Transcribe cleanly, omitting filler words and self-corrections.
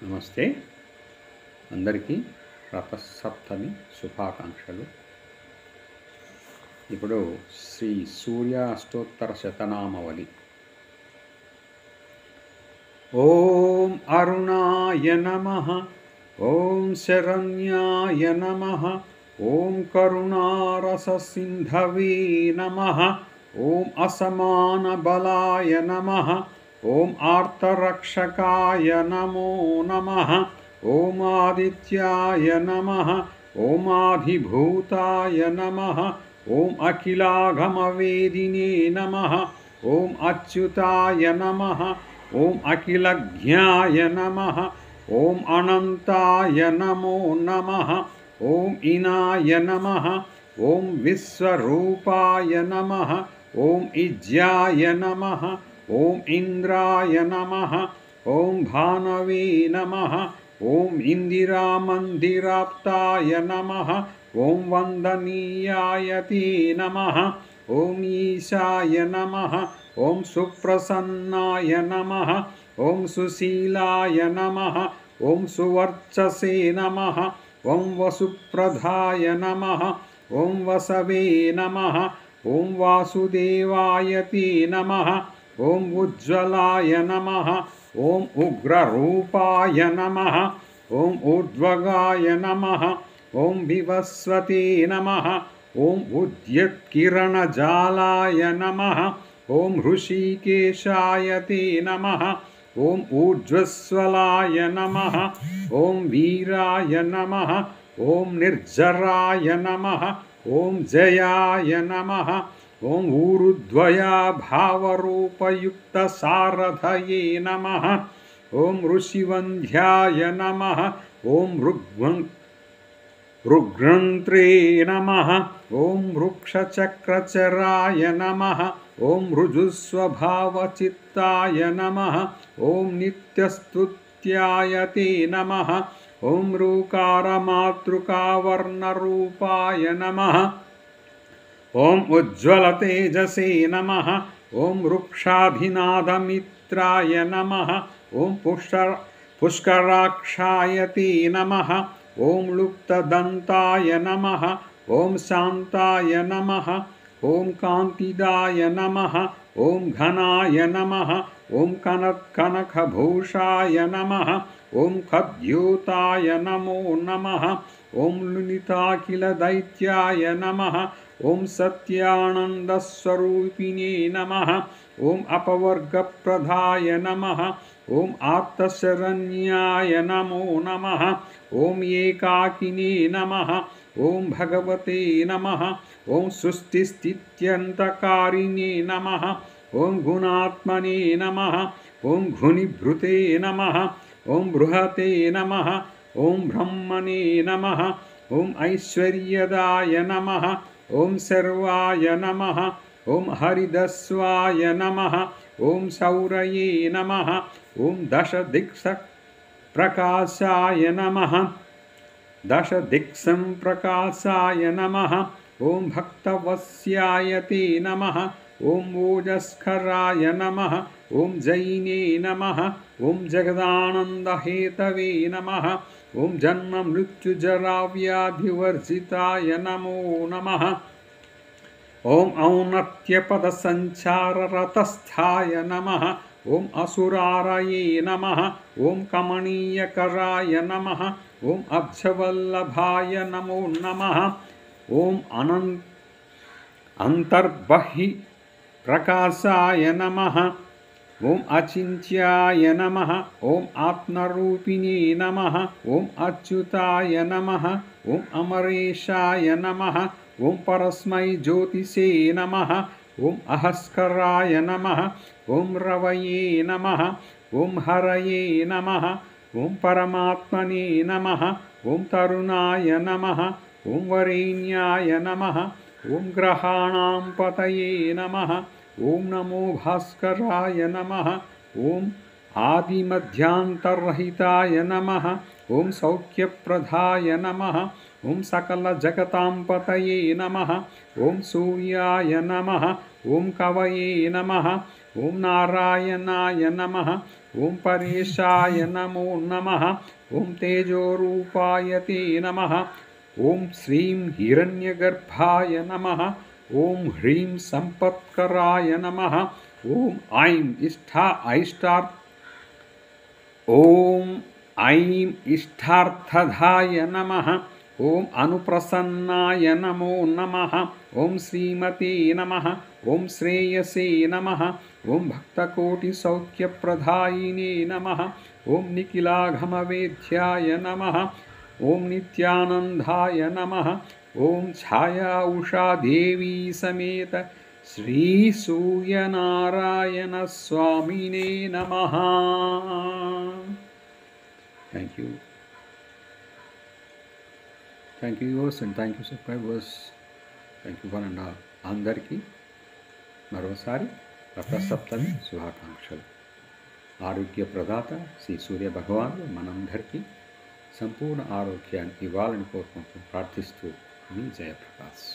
నమస్తే అందరికీ రథసప్తమి శుభాకాంక్షలు. ఇప్పుడు శ్రీ సూర్య అష్టోత్తర శతనామవళి. ఓం అరుణాయ నమః, ఓం శరణ్యాయ నమః, ఓం కరుణారససింధవే నమః, ఓం అసమాన బలాయ నమః, ఓం ఆర్తరక్షకాయ నమో నమః, ఓం ఆదిత్యాయ నమః, ఓం ఆదిభూతాయ నమః, ఓం అఖిలాగమవేదినే నమః, ఓం అచ్యుతాయ నమః, ఓం అఖిలజ్ఞాయ నమః, ఓం అనంతాయ నమో నమః, ఓం ఇనాయ నమః, ఓం విశ్వరూపాయ నమః, ఓం ఇజ్యాయ నమః, ఓం ఇంద్రాయ నమః, ఓం భానవే నమః, ఓం ఇందిరామందిరాప్తాయ నమః, ఓం వందనీయాయతే నమః, ఓం ఈశాయ నమః, ఓం సుప్రసన్నాయ నమః, ఓం సుశీలాయ నమః, ఓం సువర్చసే నమః, ఓం వసుప్రదాయ నమః, ఓం వసవే నమః, ఓం వాసుదేవాయతే నమః, ఓం ఉజ్వలాయ నమః, ఓం ఉగ్రరూపాయ నమః, ఓం ఊర్ధ్వగాయ నమః, ఓం వివస్వతే నమః, ఓం ఉద్యత్కిరణజాలాయ నమః, ఓం హృషీకేశాయతే నమః, ఓం ఊర్ధ్వస్వలాయ నమః, ఓం వీరాయ నమః, ఓం నిర్జరాయ నమః, ఓం జయాయ నమః, ఓం ఊరుధ్వయా భావరూపయుక్త సారథయే నమః, ఓం ఋషివంధ్యాయ నమః, ఓం రుగ్రంత్రే నమః, ఓం వృక్షచక్రచరాయ నమః, ఓం రుజుస్వభావచిత్తాయ నమః, ఓం నిత్యస్తుత్యాయతే నమః, ఓం రూకారమాతృకావర్ణరూపాయ నమః, ఓం ఉజ్వలతేజసే నమః, ఓం వృక్షాభినాదమిత్రాయ నమః, ఓం పుష్కరాక్షాయతే నమః, ఓం లుప్తదంతాయ నమః, ఓం శాంతాయ నమః, ఓం కాంతిదాయ నమః, ఓం ఘనాయ నమః, ఓం కనకభూషాయ నమః, ఓం ఖద్యోతాయ నమో నమః, ఓం లులితాఖిలదైత్యాయ నమః, ఓం సత్యానందస్వరూపిణే నమః, ఓం అపవర్గప్రదాయ నమః, ఓం ఆర్తశరణ్యాయ నమో నమః, ఓం ఏకాకినే నమః, ఓం భగవతే నమః, ఓం సృష్టిస్థిత్యంతకారిణే నమః, ఓం గుణాత్మనే నమః, ఓం ఘునిభృతే నమః, ఓం బృహతే నమః, ఓం బ్రహ్మణే నమః, ఓం ఐశ్వర్యదాయ నమః, ఓం సర్వాయ నమః, ఓం హరిదస్వాయ నమః, ఓం శౌరయే నమః, ఓం దశదిక్సప్రకాశాయ నమః, దశదిక్సంప్రకాశాయ నమః, ఓం భక్తవత్స్యాయతే నమః, ఓం ఓజస్కరాయ నమః, ఓం జైనే నమః, ఓం జగదానందహేతవే నమః, ఓం జన్మమృత్యుజరావ్యాధివర్జితాయ నమో నమః, ఓం ఔన్నత్యపదసంచారరతస్థాయ నమః, ఓం అసురారయే నమః, ఓం కమనీయకరాయ నమః, ఓం అబ్జవల్లభాయ నమో నమః, ఓం అంతర్బహి ప్రకాశాయ నమః, ఓం అచింత్యాయ నమః, ఓం ఆత్మరూపిణే నమః, ఓం అచ్యుతాయ నమః, ఓం అమరేశాయ నమః, ఓం పరస్మై జ్యోతిషే నమః, ఓం అహస్కరాయ నమః, ఓం రవయే నమః, ఓం హరయే నమః, ఓం పరమాత్మనే నమః, ఓం తరుణాయ నమః, ఓం వరేణ్యాయ నమః, ఓం గ్రహాణాం పతయే నమః, ఓం నమో భాస్కరాయ నమః, ఓం ఆదిమధ్యాంతర్రహితాయ నమః, ఓం సౌఖ్యప్రదాయ నమః, ఓం సకలజగతాం పతయే నమః, ఓం సూర్యాయ నమః, ఓం కవయే నమః, ఓం నారాయణాయ నమః, ॐ परेशाय नमो नमः ॐ तेजोरूपाय ते नमः ॐ श्रीं हिरण्यगर्भाय नमः ॐ ह्रीं सम्पत्कराय नमः ॐ ऐं ॐ ऐं इष्टार्थदाय नमः ॐ अनुप्रसन्नाय नमो नमः ॐ श्रीमते नमः ॐ श्रेयसे नमः ॐ भक्तकोटिसौख्यप्रदायिने नमः ॐ निखिलाघमवेद्याय नमः ॐ नित्यानन्दाय नमः ॐ छाया उषा देवी समेत श्रीसूर्यनारायणस्वामिने नमः. Thank you. Thank you viewers and thank you subscribers. Thank you one and all. అందరికీ మరోసారి రథసప్తమి శుభాకాంక్షలు. ఆరోగ్య ప్రదాత శ్రీ సూర్య భగవానుడు మనందరికీ సంపూర్ణ ఆరోగ్యాన్ని ఇవ్వాలని కోరుకుంటూ ప్రార్థిస్తూ మీ జయప్రకాష్.